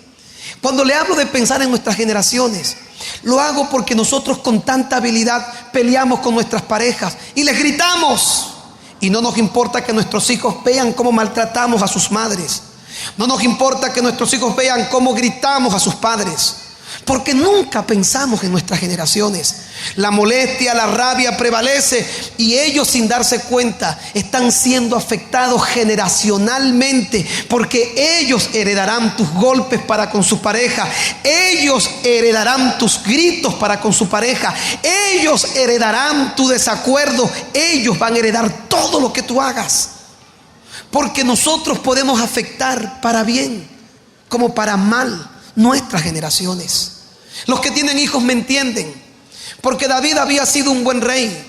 Cuando le hablo de pensar en nuestras generaciones, lo hago porque nosotros con tanta habilidad peleamos con nuestras parejas y les gritamos. Y no nos importa que nuestros hijos vean cómo maltratamos a sus madres. No nos importa que nuestros hijos vean cómo gritamos a sus padres, porque nunca pensamos en nuestras generaciones. La molestia, la rabia prevalece, y ellos, sin darse cuenta, están siendo afectados generacionalmente, porque ellos heredarán tus golpes para con su pareja, ellos heredarán tus gritos para con su pareja, ellos heredarán tu desacuerdo, ellos van a heredar todo lo que tú hagas. Porque nosotros podemos afectar para bien como para mal nuestras generaciones. Los que tienen hijos me entienden, porque David había sido un buen rey.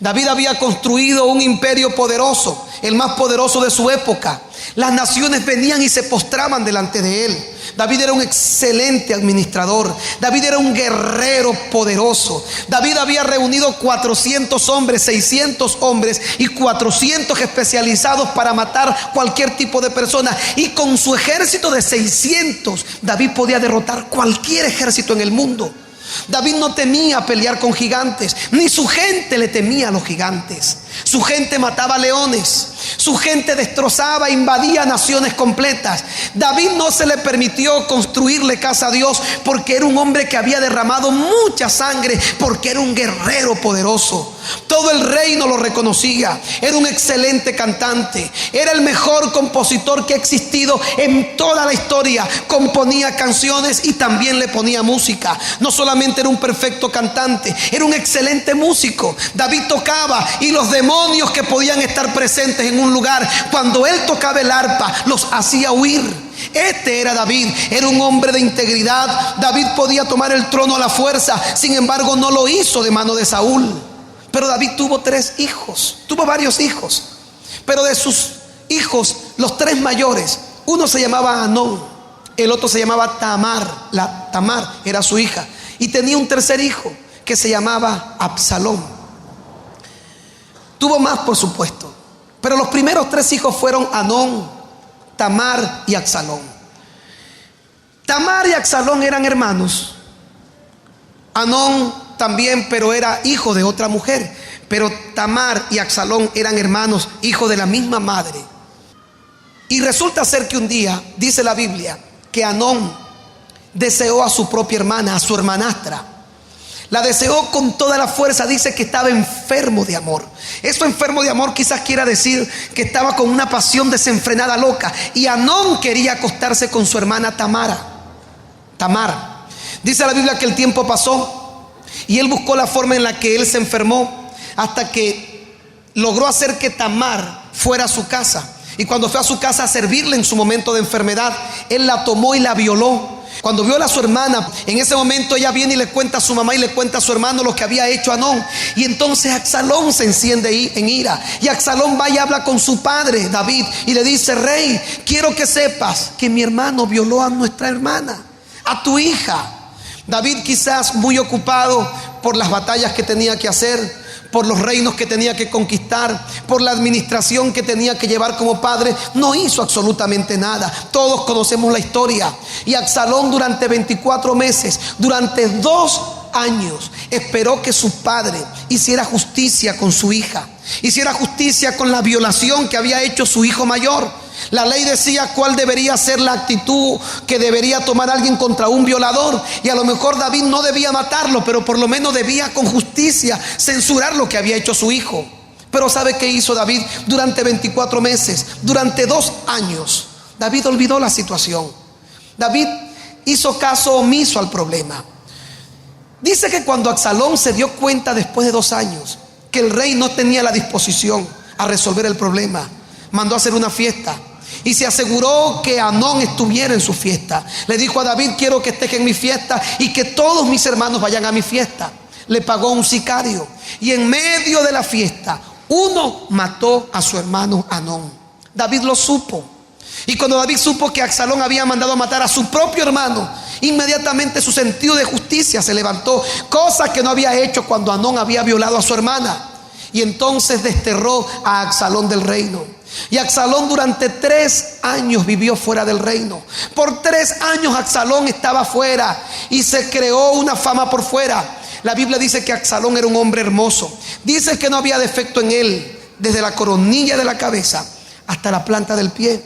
David había construido un imperio poderoso, el más poderoso de su época. Las naciones venían y se postraban delante de él. David era un excelente administrador. David era un guerrero poderoso. David había reunido 400 hombres, 600 hombres y 400 especializados para matar cualquier tipo de persona. Y con su ejército de 600, David podía derrotar cualquier ejército en el mundo. David no temía pelear con gigantes, ni su gente le temía a los gigantes. Su gente mataba leones, su gente destrozaba, invadía naciones completas. David no se le permitió construirle casa a Dios, porque era un hombre que había derramado mucha sangre, porque era un guerrero poderoso. Todo el reino lo reconocía. Era un excelente cantante, era el mejor compositor que ha existido en toda la historia. Componía canciones y también le ponía música. No solamente era un perfecto cantante, era un excelente músico. David tocaba, y los demonios que podían estar presentes en un lugar, cuando él tocaba el arpa, los hacía huir. Este era David, era un hombre de integridad. David podía tomar el trono a la fuerza, sin embargo no lo hizo de mano de Saúl. Pero David tuvo 3 hijos, tuvo varios hijos, pero de sus hijos, los 3 mayores, uno se llamaba Anón, el otro se llamaba Tamar. Tamar era su hija, y tenía un tercer hijo que se llamaba Absalón. Tuvo más, por supuesto, pero los primeros 3 hijos fueron Anón, Tamar y Absalón. Tamar y Absalón eran hermanos. Anón también, pero era hijo de otra mujer. Pero Tamar y Absalón eran hermanos, hijos de la misma madre. Y resulta ser que un día, dice la Biblia, que Anón deseó a su propia hermana, a su hermanastra. La deseó con toda la fuerza. Dice que estaba enfermo de amor. Eso, enfermo de amor, quizás quiera decir que estaba con una pasión desenfrenada, loca. Y Anón quería acostarse con su hermana Tamar. Dice la Biblia que el tiempo pasó y él buscó la forma en la que él se enfermó, hasta que logró hacer que Tamar fuera a su casa. Y cuando fue a su casa a servirle en su momento de enfermedad, él la tomó y la violó. Cuando viola a su hermana, en ese momento ella viene y le cuenta a su mamá y le cuenta a su hermano lo que había hecho Amnón. Y entonces Absalón se enciende en ira. Y Absalón va y habla con su padre David y le dice: rey, quiero que sepas que mi hermano violó a nuestra hermana, a tu hija. David, quizás muy ocupado por las batallas que tenía que hacer, por los reinos que tenía que conquistar, por la administración que tenía que llevar como padre, no hizo absolutamente nada. Todos conocemos la historia. Y Absalón durante 24 meses, durante 2 años, esperó que su padre hiciera justicia con su hija, hiciera justicia con la violación que había hecho su hijo mayor. La ley decía cuál debería ser la actitud que debería tomar alguien contra un violador. Y a lo mejor David no debía matarlo, pero por lo menos debía con justicia censurar lo que había hecho su hijo. Pero ¿sabe qué hizo David? Durante 24 meses, durante 2 años, David olvidó la situación. David hizo caso omiso al problema. Dice que cuando Absalón se dio cuenta después de 2 años que el rey no tenía la disposición a resolver el problema, mandó a hacer una fiesta y se aseguró que Amnón estuviera en su fiesta. Le dijo a David: quiero que estés en mi fiesta y que todos mis hermanos vayan a mi fiesta. Le pagó un sicario y en medio de la fiesta uno mató a su hermano Amnón. David lo supo. Y cuando David supo que Absalón había mandado a matar a su propio hermano, inmediatamente su sentido de justicia se levantó, cosa que no había hecho cuando Amnón había violado a su hermana. Y entonces desterró a Absalón del reino. Y Absalón durante 3 años vivió fuera del reino. Por 3 años Absalón estaba fuera y se creó una fama por fuera. La Biblia dice que Absalón era un hombre hermoso. Dice que no había defecto en él, desde la coronilla de la cabeza hasta la planta del pie.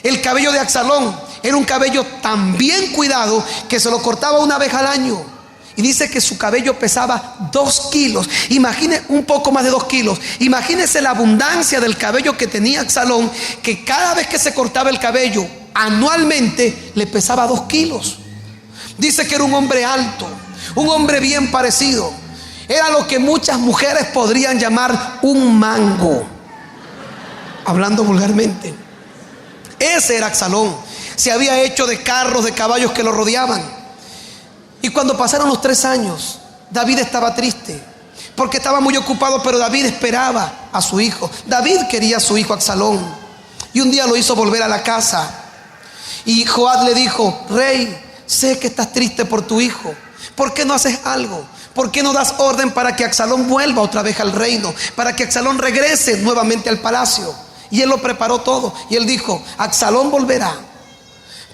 El cabello de Absalón era un cabello tan bien cuidado que se lo cortaba una vez al año. Y dice que su cabello pesaba 2 kilos. Imagine, un poco más de 2 kilos. Imagínese la abundancia del cabello que tenía Absalón, que cada vez que se cortaba el cabello, anualmente le pesaba 2 kilos. Dice que era un hombre alto, un hombre bien parecido. Era lo que muchas mujeres podrían llamar un mango, hablando vulgarmente. Ese era Absalón. Se había hecho de carros, de caballos que lo rodeaban. Y cuando pasaron los 3 años, David estaba triste porque estaba muy ocupado, pero David esperaba a su hijo. David quería a su hijo Absalón y un día lo hizo volver a la casa. Y Joab le dijo: rey, sé que estás triste por tu hijo. ¿Por qué no haces algo? ¿Por qué no das orden para que Absalón vuelva otra vez al reino? Para que Absalón regrese nuevamente al palacio. Y él lo preparó todo. Y él dijo: Absalón volverá,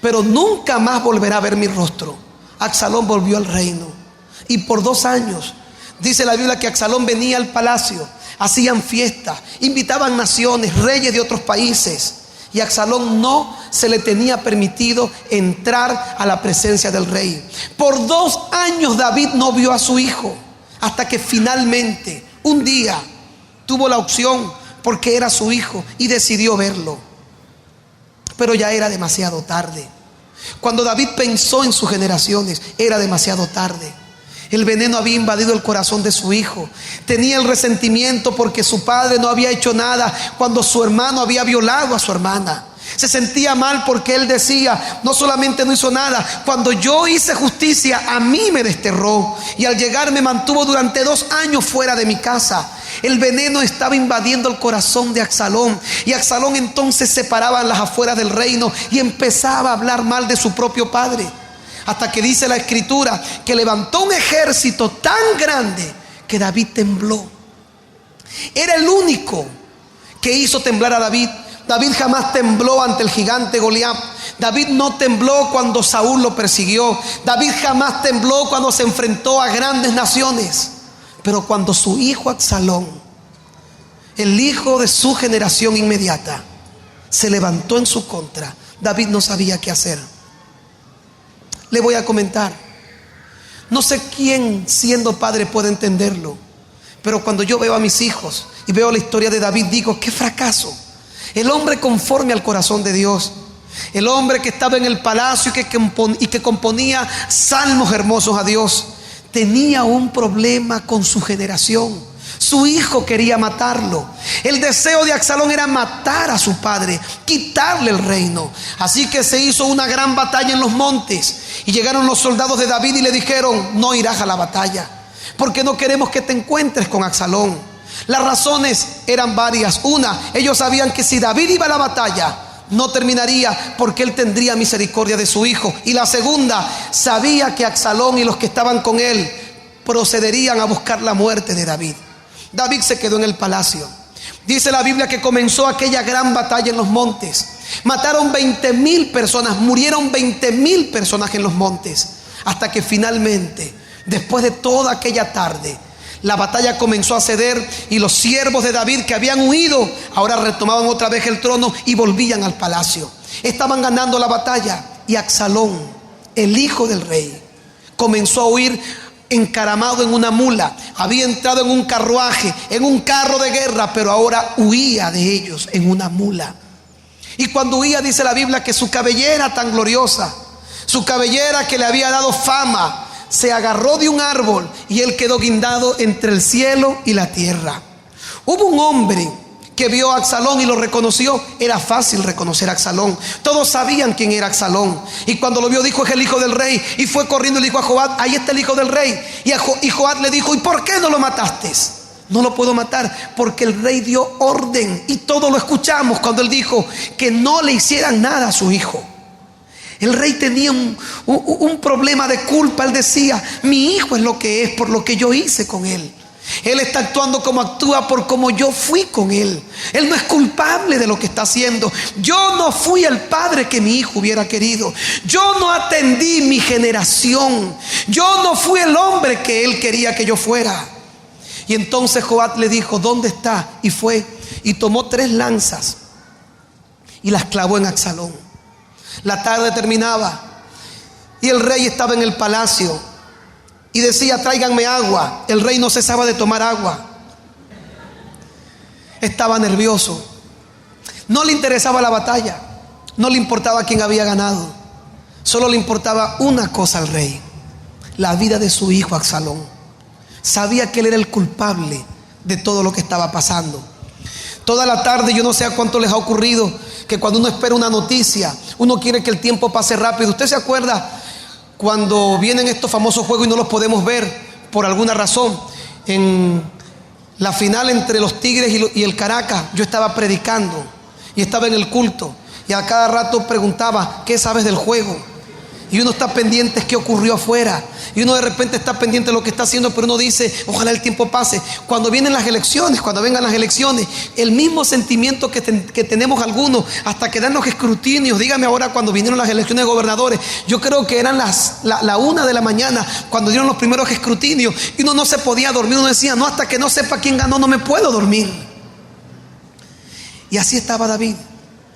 pero nunca más volverá a ver mi rostro. Absalón volvió al reino. Y por 2 años, dice la Biblia, que Absalón venía al palacio, hacían fiestas, invitaban naciones, reyes de otros países. Y a Absalón no se le tenía permitido entrar a la presencia del rey. Por 2 años David no vio a su hijo, hasta que finalmente un día tuvo la opción, porque era su hijo, y decidió verlo. Pero ya era demasiado tarde. Cuando David pensó en sus generaciones, era demasiado tarde. El veneno había invadido el corazón de su hijo. Tenía el resentimiento porque su padre no había hecho nada cuando su hermano había violado a su hermana. Se sentía mal porque él decía: no solamente no hizo nada, cuando yo hice justicia, a mí me desterró. Y al llegar me mantuvo durante 2 años fuera de mi casa. El veneno estaba invadiendo el corazón de Absalón. Y Absalón entonces se paraba en las afueras del reino y empezaba a hablar mal de su propio padre. Hasta que dice la escritura que levantó un ejército tan grande que David tembló. Era el único que hizo temblar a David. David jamás tembló ante el gigante Goliat. David no tembló cuando Saúl lo persiguió. David jamás tembló cuando se enfrentó a grandes naciones. Pero cuando su hijo Absalón, el hijo de su generación inmediata, se levantó en su contra, David no sabía qué hacer. Le voy a comentar. No sé quién siendo padre puede entenderlo, pero cuando yo veo a mis hijos y veo la historia de David, digo: qué fracaso. El hombre conforme al corazón de Dios, el hombre que estaba en el palacio y que componía salmos hermosos a Dios, tenía un problema con su generación. Su hijo quería matarlo. El deseo de Absalón era matar a su padre, quitarle el reino. Así que se hizo una gran batalla en los montes. Y llegaron los soldados de David y le dijeron: no irás a la batalla, porque no queremos que te encuentres con Absalón. Las razones eran varias. Una, ellos sabían que si David iba a la batalla, no terminaría, porque él tendría misericordia de su hijo. Y la segunda, sabía que Absalón y los que estaban con él procederían a buscar la muerte de David. David se quedó en el palacio. Dice la Biblia que comenzó aquella gran batalla en los montes. Mataron 20,000 personas, murieron 20,000 personas en los montes, hasta que finalmente, después de toda aquella tarde, la batalla comenzó a ceder y los siervos de David que habían huido ahora retomaban otra vez el trono y volvían al palacio. Estaban ganando la batalla y Absalón, el hijo del rey, comenzó a huir encaramado en una mula. Había entrado en un carruaje, en un carro de guerra, pero ahora huía de ellos en una mula. Y cuando huía, dice la Biblia que su cabellera tan gloriosa, su cabellera que le había dado fama, se agarró de un árbol y él quedó guindado entre el cielo y la tierra. Hubo un hombre que vio a Absalón y lo reconoció. Era fácil reconocer a Absalón. Todos sabían quién era Absalón. Y cuando lo vio dijo: es el hijo del rey. Y fue corriendo y le dijo a Joab: ahí está el hijo del rey. Y Joab le dijo: ¿y por qué no lo mataste? No lo puedo matar porque el rey dio orden. Y todos lo escuchamos cuando él dijo que no le hicieran nada a su hijo. El rey tenía un problema de culpa. Él decía: mi hijo es lo que es por lo que yo hice con él. Él está actuando como actúa por como yo fui con él. Él no es culpable de lo que está haciendo. Yo no fui el padre que mi hijo hubiera querido. Yo no atendí mi generación. Yo no fui el hombre que él quería que yo fuera. Y entonces Joab le dijo: ¿dónde está? Y fue y tomó 3 lanzas y las clavó en Absalón. La tarde terminaba y el rey estaba en el palacio y decía: tráiganme agua. El rey no cesaba de tomar agua. Estaba nervioso. No le interesaba la batalla. No le importaba quién había ganado. Solo le importaba una cosa al rey: la vida de su hijo Absalón. Sabía que él era el culpable de todo lo que estaba pasando. Toda la tarde, yo no sé a cuánto les ha ocurrido que cuando uno espera una noticia, uno quiere que el tiempo pase rápido. ¿Usted se acuerda cuando vienen estos famosos juegos y no los podemos ver por alguna razón? En la final entre los Tigres y el Caracas, yo estaba predicando y estaba en el culto y a cada rato preguntaba: ¿qué sabes del juego? Y uno está pendiente de qué ocurrió afuera. Y uno de repente está pendiente de lo que está haciendo, pero uno dice: ojalá el tiempo pase. Cuando vienen las elecciones, cuando vengan las elecciones, el mismo sentimiento que tenemos algunos hasta que dan los escrutinios. Dígame ahora, cuando vinieron las elecciones de gobernadores, yo creo que eran la 1 de la mañana cuando dieron los primeros escrutinios. Y uno no se podía dormir. Uno decía: no, hasta que no sepa quién ganó no me puedo dormir. Y así estaba David.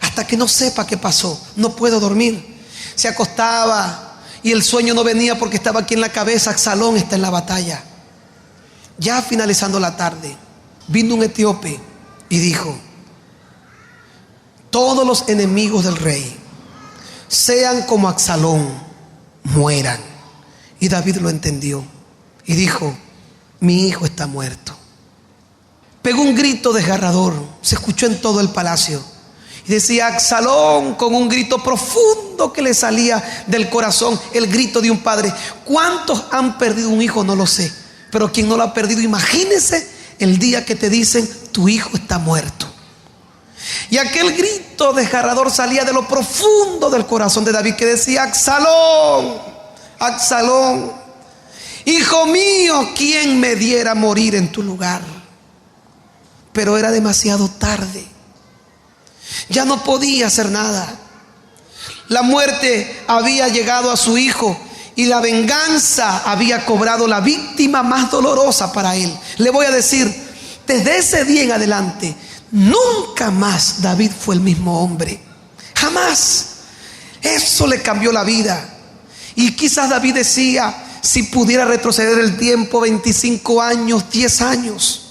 Hasta que no sepa qué pasó, no puedo dormir. Se acostaba y el sueño no venía porque estaba aquí en la cabeza: Absalón está en la batalla. Ya finalizando la tarde, vino un etíope y dijo: todos los enemigos del rey, sean como Absalón, mueran. Y David lo entendió y dijo: mi hijo está muerto. Pegó un grito desgarrador, se escuchó en todo el palacio. Y decía Absalón con un grito profundo que le salía del corazón, el grito de un padre. ¿Cuántos han perdido un hijo? No lo sé, pero quien no lo ha perdido, imagínese el día que te dicen: tu hijo está muerto. Y aquel grito desgarrador salía de lo profundo del corazón de David, que decía: Absalón, Absalón, hijo mío, ¿quién me diera morir en tu lugar? Pero era demasiado tarde. Ya no podía hacer nada. La muerte había llegado a su hijo y la venganza había cobrado la víctima más dolorosa para él. Le voy a decir, desde ese día en adelante, nunca más David fue el mismo hombre. Jamás. Eso le cambió la vida. Y quizás David decía: si pudiera retroceder el tiempo 25 años, 10 años.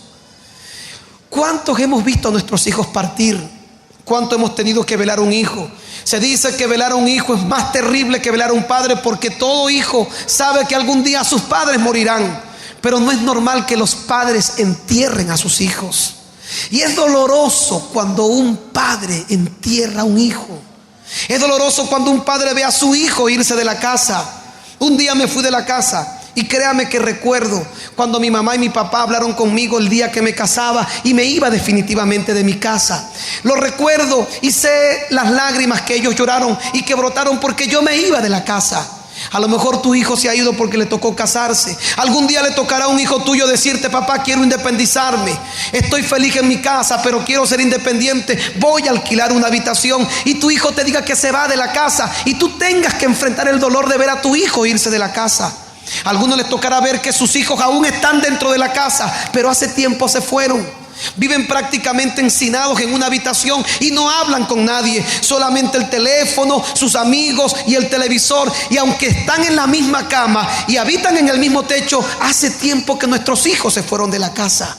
¿Cuántos hemos visto a nuestros hijos partir? ¿Cuánto hemos tenido que velar a un hijo? Se dice que velar a un hijo es más terrible que velar a un padre, porque todo hijo sabe que algún día sus padres morirán. Pero no es normal que los padres entierren a sus hijos. Y es doloroso cuando un padre entierra a un hijo. Es doloroso cuando un padre ve a su hijo irse de la casa. Un día me fui de la casa y créame que recuerdo cuando mi mamá y mi papá hablaron conmigo el día que me casaba y me iba definitivamente de mi casa. Lo recuerdo y sé las lágrimas que ellos lloraron y que brotaron porque yo me iba de la casa. A lo mejor tu hijo se ha ido porque le tocó casarse. Algún día le tocará a un hijo tuyo decirte: papá, quiero independizarme. Estoy feliz en mi casa, pero quiero ser independiente. Voy a alquilar una habitación. Y tu hijo te diga que se va de la casa y tú tengas que enfrentar el dolor de ver a tu hijo irse de la casa. A algunos les tocará ver que sus hijos aún están dentro de la casa, pero hace tiempo se fueron. Viven prácticamente encinados en una habitación y no hablan con nadie, solamente el teléfono, sus amigos y el televisor. Y aunque están en la misma cama y habitan en el mismo techo, hace tiempo que nuestros hijos se fueron de la casa.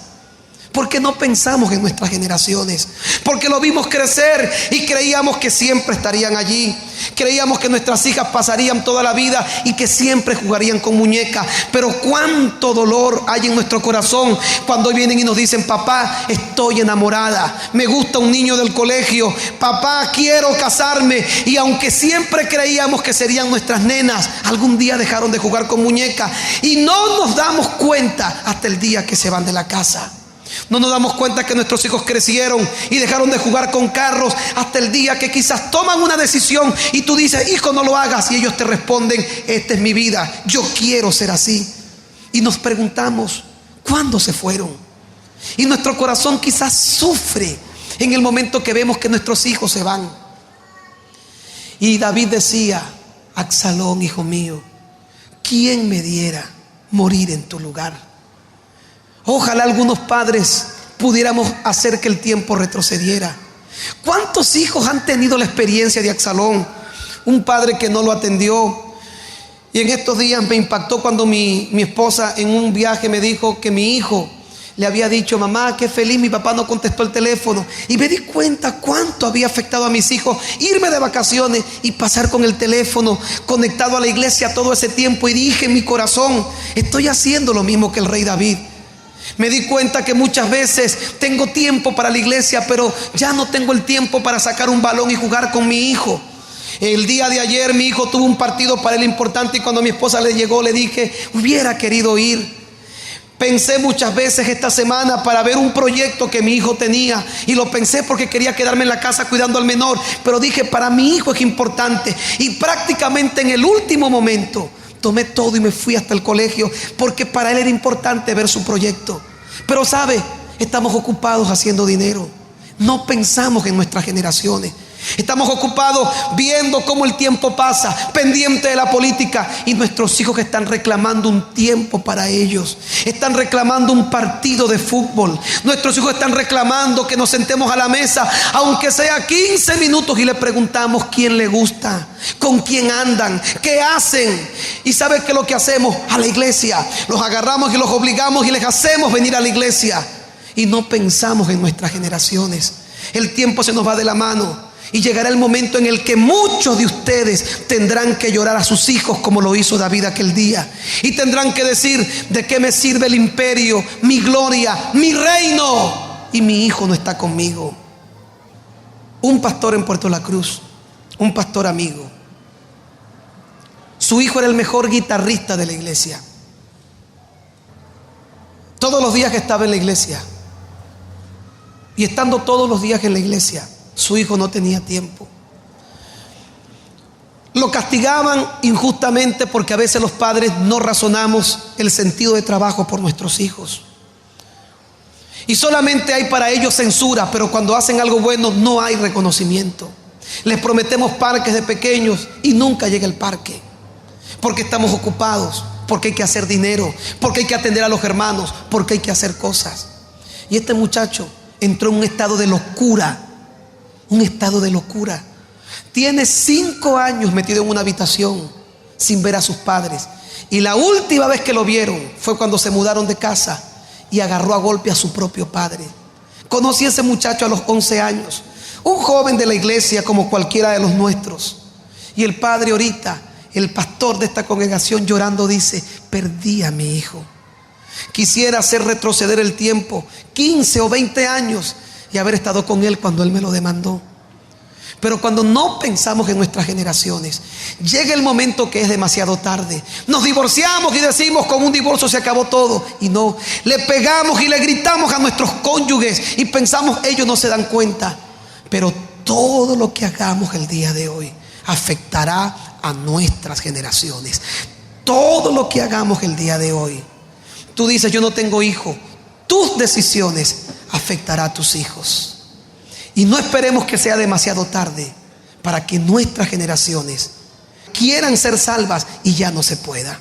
Porque no pensamos en nuestras generaciones, porque lo vimos crecer y creíamos que siempre estarían allí. Creíamos que nuestras hijas pasarían toda la vida y que siempre jugarían con muñecas. Pero cuánto dolor hay en nuestro corazón cuando vienen y nos dicen: papá, estoy enamorada, me gusta un niño del colegio, papá, quiero casarme. Y aunque siempre creíamos que serían nuestras nenas, algún día dejaron de jugar con muñecas y no nos damos cuenta hasta el día que se van de la casa. No nos damos cuenta que nuestros hijos crecieron y dejaron de jugar con carros hasta el día que quizás toman una decisión y tú dices: hijo, no lo hagas. Y ellos te responden: esta es mi vida, yo quiero ser así. Y nos preguntamos: ¿cuándo se fueron? Y nuestro corazón quizás sufre en el momento que vemos que nuestros hijos se van. Y David decía: Absalón, hijo mío, ¿quién me diera morir en tu lugar? Ojalá algunos padres pudiéramos hacer que el tiempo retrocediera. ¿Cuántos hijos han tenido la experiencia de Absalón? Un padre que no lo atendió. Y en estos días me impactó cuando mi esposa en un viaje me dijo que mi hijo le había dicho: mamá, qué feliz, mi papá no contestó el teléfono. Y me di cuenta cuánto había afectado a mis hijos irme de vacaciones y pasar con el teléfono conectado a la iglesia todo ese tiempo. Y dije en mi corazón: estoy haciendo lo mismo que el rey David. Me di cuenta que muchas veces tengo tiempo para la iglesia, pero ya no tengo el tiempo para sacar un balón y jugar con mi hijo. El día de ayer mi hijo tuvo un partido para él importante y cuando mi esposa le llegó le dije: hubiera querido ir. Pensé muchas veces esta semana para ver un proyecto que mi hijo tenía y lo pensé porque quería quedarme en la casa cuidando al menor, pero dije: para mi hijo es importante. Y prácticamente en el último momento tomé todo y me fui hasta el colegio porque para él era importante ver su proyecto. Pero sabe, estamos ocupados haciendo dinero. No pensamos en nuestras generaciones. Estamos ocupados viendo cómo el tiempo pasa, pendiente de la política, y nuestros hijos están reclamando un tiempo para ellos. Están reclamando un partido de fútbol. Nuestros hijos están reclamando que nos sentemos a la mesa, aunque sea 15 minutos, y le preguntamos quién le gusta, con quién andan, qué hacen. Y ¿sabe qué es lo que hacemos? A la iglesia. Los agarramos y los obligamos y les hacemos venir a la iglesia. Y no pensamos en nuestras generaciones. El tiempo se nos va de la mano. Y llegará el momento en el que muchos de ustedes tendrán que llorar a sus hijos como lo hizo David aquel día. Y tendrán que decir: ¿de qué me sirve el imperio, mi gloria, mi reino? Y mi hijo no está conmigo. Un pastor en Puerto La Cruz, un pastor amigo, su hijo era el mejor guitarrista de la iglesia. Todos los días que estaba en la iglesia, y estando todos los días en la iglesia, su hijo no tenía tiempo. Lo castigaban injustamente porque a veces los padres no razonamos el sentido de trabajo por nuestros hijos. Y solamente hay para ellos censura, pero cuando hacen algo bueno no hay reconocimiento. Les prometemos parques de pequeños y nunca llega el parque. Porque estamos ocupados, porque hay que hacer dinero, porque hay que atender a los hermanos, porque hay que hacer cosas. Y este muchacho entró en un estado de locura. Un estado de locura. Tiene 5 años metido en una habitación sin ver a sus padres. Y la última vez que lo vieron fue cuando se mudaron de casa y agarró a golpe a su propio padre. Conocí a ese muchacho a los 11 años. Un joven de la iglesia como cualquiera de los nuestros. Y el padre ahorita, el pastor de esta congregación, llorando dice: perdí a mi hijo. Quisiera hacer retroceder el tiempo 15 o 20 años y haber estado con Él cuando Él me lo demandó. Pero cuando no pensamos en nuestras generaciones, llega el momento que es demasiado tarde. Nos divorciamos y decimos, con un divorcio se acabó todo. Y no, le pegamos y le gritamos a nuestros cónyuges y pensamos, ellos no se dan cuenta. Pero todo lo que hagamos el día de hoy afectará a nuestras generaciones. Todo lo que hagamos el día de hoy. Tú dices, yo no tengo hijo. Tus decisiones afectarán a tus hijos. Y no esperemos que sea demasiado tarde para que nuestras generaciones quieran ser salvas y ya no se pueda.